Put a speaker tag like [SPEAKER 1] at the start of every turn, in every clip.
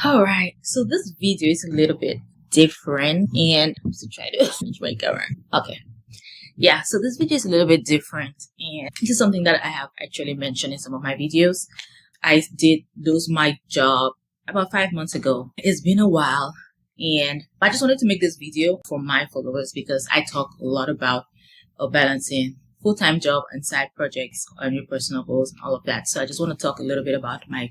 [SPEAKER 1] All right, so this video is a little bit different, and I'm to try to change my camera. Okay, yeah, so this video is a little bit different, and this is something that I have actually mentioned in some of my videos. I did lose my job about 5 months ago. It's been a while, and I just wanted to make this video for my followers because I talk a lot about balancing full-time job and side projects on your personal goals and all of that. So I just want to talk a little bit about my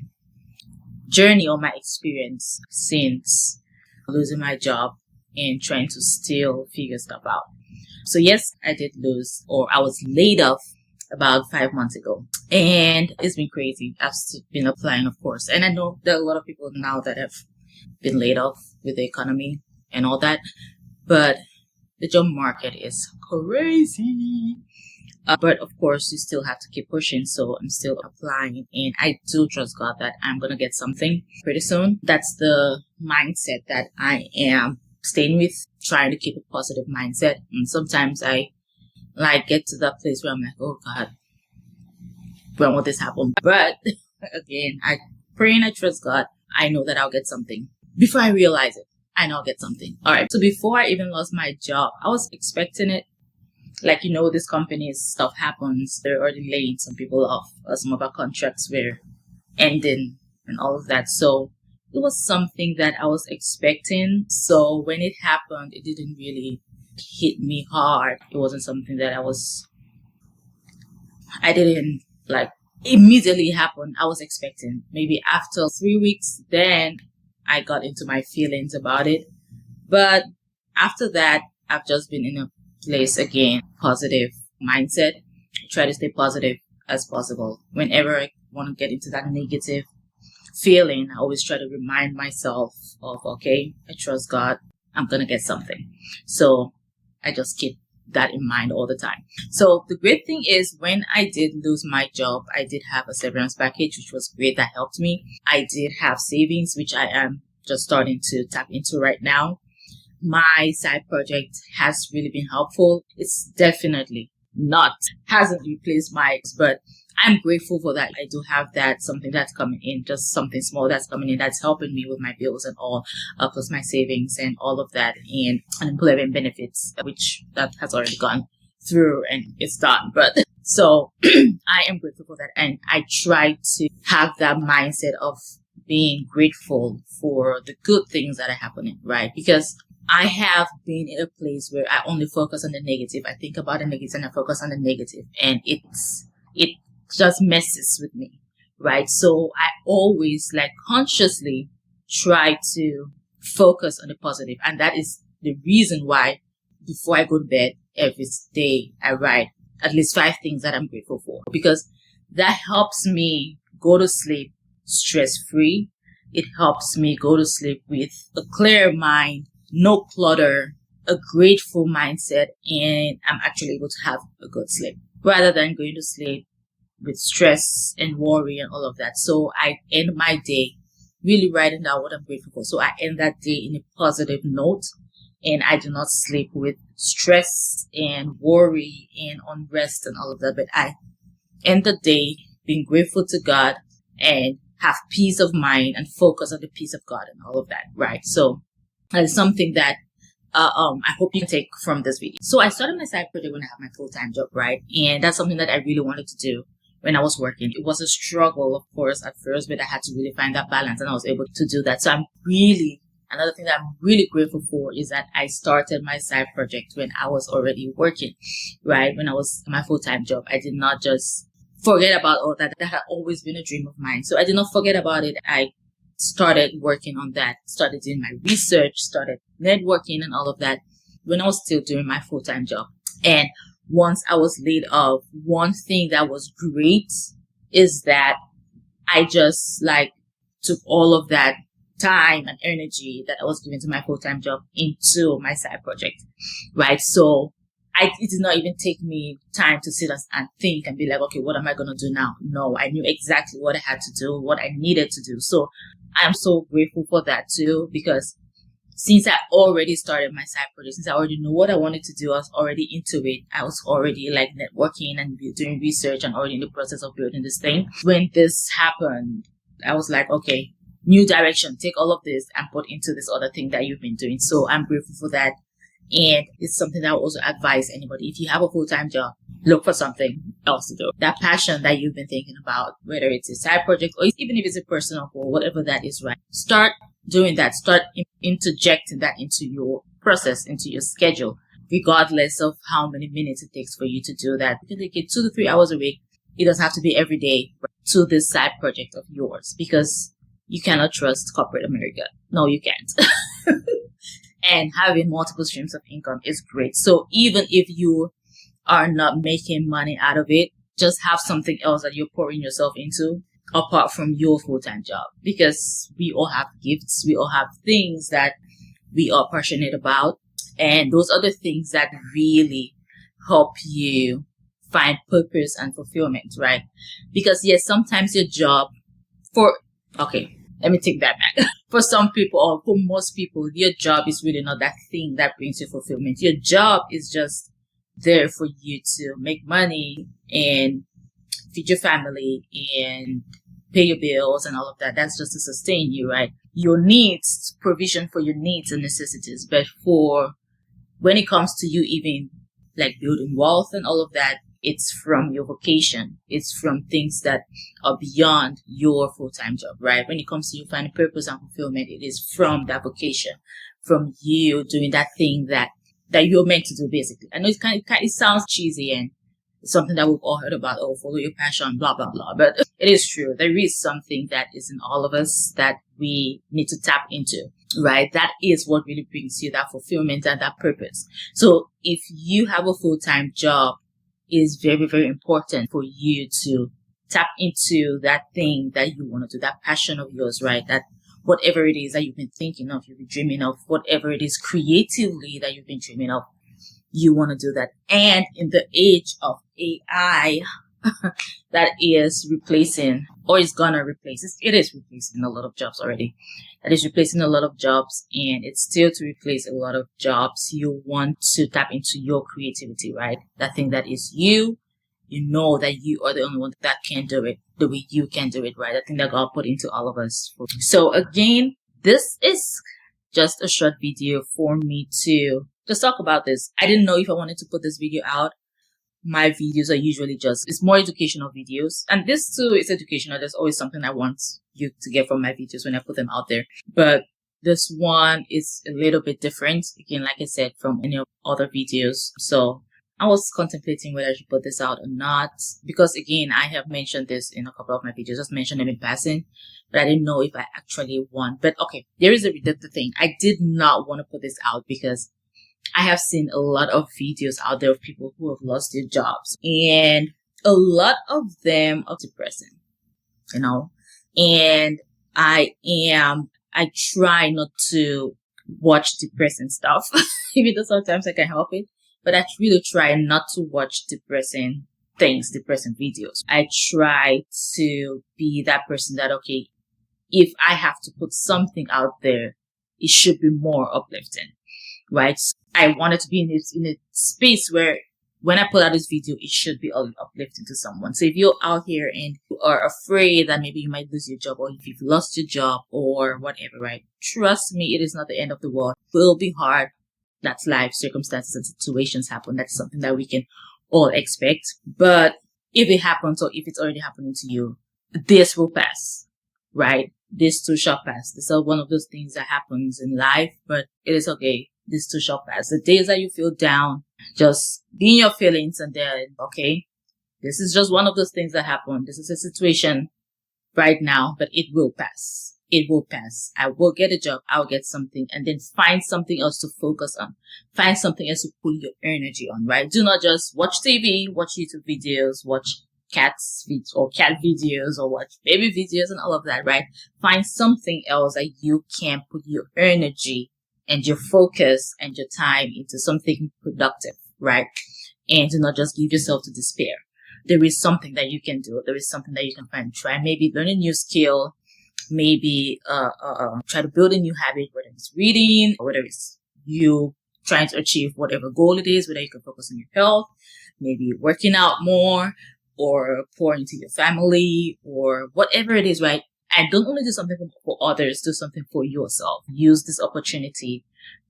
[SPEAKER 1] journey or my experience since losing my job and trying to still figure stuff out. So yes, I did lose, or I was laid off about 5 months ago, and it's been crazy. I've been applying, of course, and I know there are a lot of people now that have been laid off with the economy and all that, but the job market is crazy. But of course, you still have to keep pushing. So I'm still applying, and I do trust God that I'm going to get something pretty soon. That's the mindset that I am staying with, trying to keep a positive mindset. And sometimes I get to that place where I'm like, oh God, when will this happen? But again, I pray and I trust God. I know that I'll get something. Before I realize it, I know I'll get something. All right. So before I even lost my job, I was expecting it. This company's stuff happens. They're already laying some people off. Some of our contracts were ending and all of that. So it was something that I was expecting. So when it happened, it didn't really hit me hard. It wasn't something that I didn't immediately happen. I was expecting maybe after 3 weeks, then I got into my feelings about it. But after that, I've just been in a place again, positive mindset. Try to stay positive as possible. Whenever I want to get into that negative feeling, I always try to remind myself of, okay, I trust God, I'm going to get something. So I just keep that in mind all the time. So the great thing is when I did lose my job, I did have a severance package, which was great. That helped me. I did have savings, which I am just starting to tap into right now. My side project has really been helpful. It's definitely hasn't replaced my ex, but I'm grateful for that. I do have that, something that's coming in, just something small that's coming in that's helping me with my bills and all, plus my savings and all of that, and unemployment benefits, which that has already gone through and it's done. But so I am grateful for that, and I try to have that mindset of being grateful for the good things that are happening, right? Because I have been in a place where I only focus on the negative. I think about the negative and I focus on the negative, and it just messes with me, right? So I always consciously try to focus on the positive, and that is the reason why before I go to bed every day I write at least 5 things that I'm grateful for, because that helps me go to sleep stress-free. It helps me go to sleep with a clear mind, no clutter, a grateful mindset, and I'm actually able to have a good sleep rather than going to sleep with stress and worry and all of that. So I end my day really writing down what I'm grateful for. So I end that day in a positive note, and I do not sleep with stress and worry and unrest and all of that. But I end the day being grateful to God and have peace of mind and focus on the peace of God and all of that, right? So that's something that I hope you can take from this video. So I started my side project when I had my full-time job, right? And that's something that I really wanted to do when I was working. It was a struggle, of course, at first, but I had to really find that balance, and I was able to do that. So another thing that I'm really grateful for is that I started my side project when I was already working, right? When I was in my full-time job, I did not just forget about all that. That had always been a dream of mine. So I did not forget about it. I started working on that, started doing my research, started networking and all of that when I was still doing my full-time job. And once I was laid off, one thing that was great is that I just took all of that time and energy that I was giving to my full-time job into my side project, right? So it did not even take me time to sit and think and be like, okay, what am I going to do now? No, I knew exactly what I had to do, what I needed to do. So I'm so grateful for that too, because since I already started my side project, since I already knew what I wanted to do, I was already into it. I was already networking and doing research and already in the process of building this thing. When this happened, I was like, okay, new direction. Take all of this and put into this other thing that you've been doing. So I'm grateful for that. And it's something that I would also advise anybody. If you have a full-time job, look for something else to do. That passion that you've been thinking about, whether it's a side project or even if it's a personal goal, whatever that is, right? Start doing that. Start interjecting that into your process, into your schedule, regardless of how many minutes it takes for you to do that. You can take it 2 to 3 hours a week. It doesn't have to be every day to this side project of yours, because you cannot trust corporate America. No, you can't. And having multiple streams of income is great. So even if you are not making money out of it, just have something else that you're pouring yourself into apart from your full-time job, because we all have gifts. We all have things that we are passionate about. And those are the things that really help you find purpose and fulfillment, right? Because yes, sometimes your job let me take that back. For some people, or for most people, your job is really not that thing that brings you fulfillment. Your job is just there for you to make money and feed your family and pay your bills and all of that. That's just to sustain you, right? Your needs, provision for your needs and necessities. But for when it comes to you even like building wealth and all of that, it's from your vocation. It's from things that are beyond your full-time job, right? When it comes to you finding purpose and fulfillment, it is from that vocation, from you doing that thing that you're meant to do, basically. I know it sounds cheesy and it's something that we've all heard about, follow your passion, blah, blah, blah. But it is true. There is something that is in all of us that we need to tap into, right? That is what really brings you that fulfillment and that purpose. So if you have a full-time job, it is very, very important for you to tap into that thing that you want to do, that passion of yours, right? That whatever it is that you've been thinking of, you've been dreaming of, whatever it is creatively that you've been dreaming of, you want to do that. And in the age of AI, that is replacing, or is gonna replace, it is replacing a lot of jobs already. That is replacing a lot of jobs, and it's still to replace a lot of jobs. You want to tap into your creativity, right? That thing that is you. You know that you are the only one that can do it the way you can do it, right? That thing that God put into all of us. So again, this is just a short video for me to just talk about this. I didn't know if I wanted to put this video out. My videos are usually it's more educational videos. And this too is educational. There's always something I want you to get from my videos when I put them out there. But this one is a little bit different, again, like I said, from any other videos. So I was contemplating whether I should put this out or not, because again, I have mentioned this in a couple of my videos, just mentioned them in passing, but I didn't know if I actually want. But okay, there is the thing. I did not want to put this out because I have seen a lot of videos out there of people who have lost their jobs, and a lot of them are depressing, you know, and I try not to watch depressing stuff, even though sometimes I can help it, but I really try not to watch depressing things, depressing videos. I try to be that person that, okay, if I have to put something out there, it should be more uplifting, right? So I wanted to be in a space where when I put out this video, it should be uplifting to someone. So if you're out here and you are afraid that maybe you might lose your job, or if you've lost your job or whatever, right? Trust me, it is not the end of the world. It will be hard. That's life. Circumstances and situations happen. That's something that we can all expect. But if it happens, or if it's already happening to you, this will pass, right? This too shall pass. This is one of those things that happens in life, but it is okay. This too shall pass. The days that you feel down, just be in your feelings, and then, okay, this is just one of those things that happen. This is a situation right now, but it will pass. It will pass. I will get a job. I'll get something, and then find something else to focus on. Find something else to put your energy on, right? Do not just watch TV, watch YouTube videos, watch cat videos, or watch baby videos and all of that, right? Find something else that you can put your energy and your focus and your time into, something productive, right? And do not just give yourself to despair. There is something that you can do. There is something that you can find. Try maybe learn a new skill, maybe try to build a new habit, whether it's reading or whether it's you trying to achieve whatever goal it is, whether you can focus on your health, maybe working out more, or pour into your family, or whatever it is, right? And don't only do something for others, do something for yourself. Use this opportunity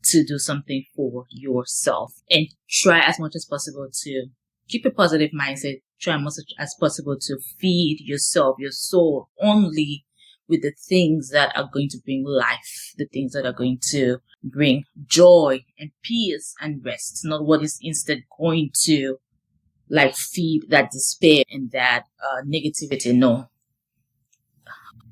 [SPEAKER 1] to do something for yourself and try as much as possible to keep a positive mindset. Try as much as possible to feed yourself, your soul, only with the things that are going to bring life, the things that are going to bring joy and peace and rest, not what is instead going to like feed that despair and that negativity. No.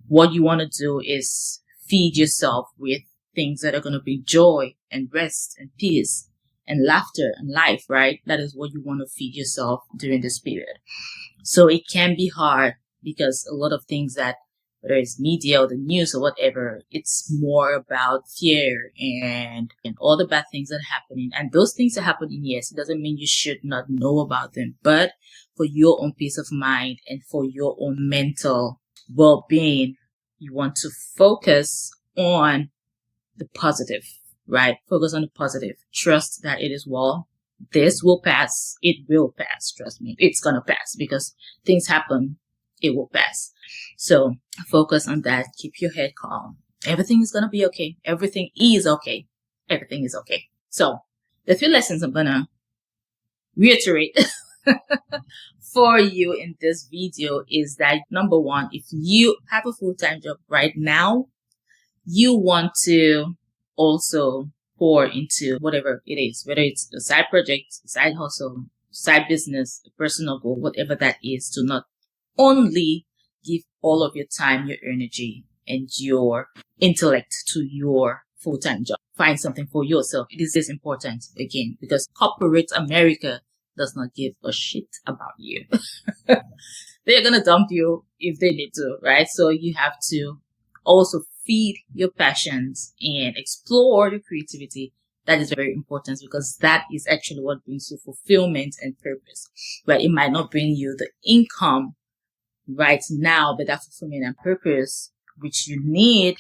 [SPEAKER 1] What you want to do is feed yourself with things that are going to bring joy and rest and peace and laughter and life, right? That is what you want to feed yourself during this period. So it can be hard because a lot of things that, whether it's media or the news or whatever, it's more about fear and all the bad things that are happening. And those things are happening, yes, it doesn't mean you should not know about them. But for your own peace of mind and for your own mental well-being, you want to focus on the positive, right? Focus on the positive. Trust that it is well. This will pass. It will pass. Trust me. It's going to pass because things happen. It will pass. So focus on that. Keep your head calm. Everything is going to be okay. Everything is okay. Everything is okay. So the 3 lessons I'm going to reiterate for you in this video is that, number 1, if you have a full-time job right now, you want to also pour into whatever it is, whether it's a side project, a side hustle, side business, a personal goal, whatever that is, to not only give all of your time, your energy, and your intellect to your full-time job. Find something for yourself. It is this important, again, because corporate America does not give a shit about you. They're going to dump you if they need to, right? So you have to also feed your passions and explore your creativity. That is very important because that is actually what brings you fulfillment and purpose. But it might not bring you the income right now, but that fulfillment and purpose which you need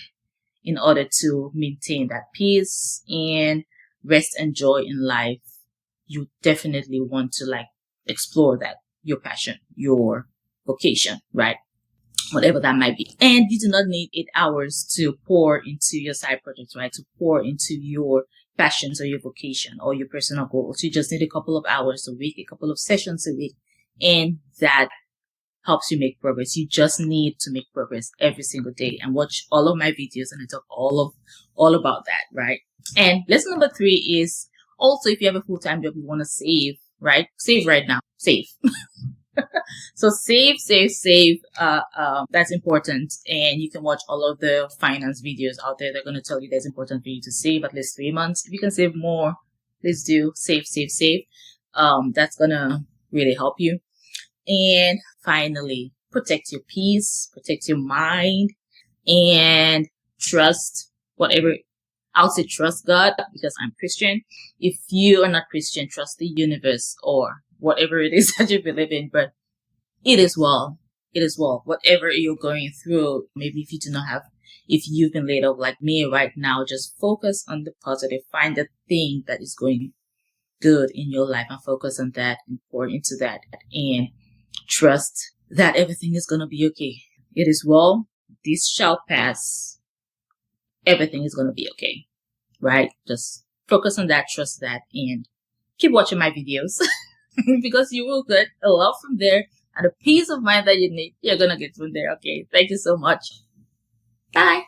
[SPEAKER 1] in order to maintain that peace and rest and joy in life, you definitely want to like explore that, your passion, your vocation, right? Whatever that might be. And you do not need 8 hours to pour into your side projects, right? To pour into your passions or your vocation or your personal goals. You just need a couple of hours a week, a couple of sessions a week, and that helps you make progress. You just need to make progress every single day and watch all of my videos, and I talk all about that, right? And lesson number 3 is also, if you have a full-time job, you want to save, right? Save right now. Save. So save. That's important. And you can watch all of the finance videos out there. They're going to tell you that's important for you to save at least 3 months. If you can save more, please do. Save. That's going to really help you. And finally, protect your peace, protect your mind, and trust whatever. I'll say trust God because I'm Christian. If you are not Christian, trust the universe or whatever it is that you believe in. But it is well. It is well. Whatever you're going through, maybe if you've been laid off like me right now, just focus on the positive. Find the thing that is going good in your life and focus on that and pour into that and trust that everything is going to be okay. It is well. This shall pass. Everything is going to be okay, right? Just focus on that, trust that, and keep watching my videos because you will get a lot from there, and the peace of mind that you need, you're going to get from there, okay? Thank you so much. Bye.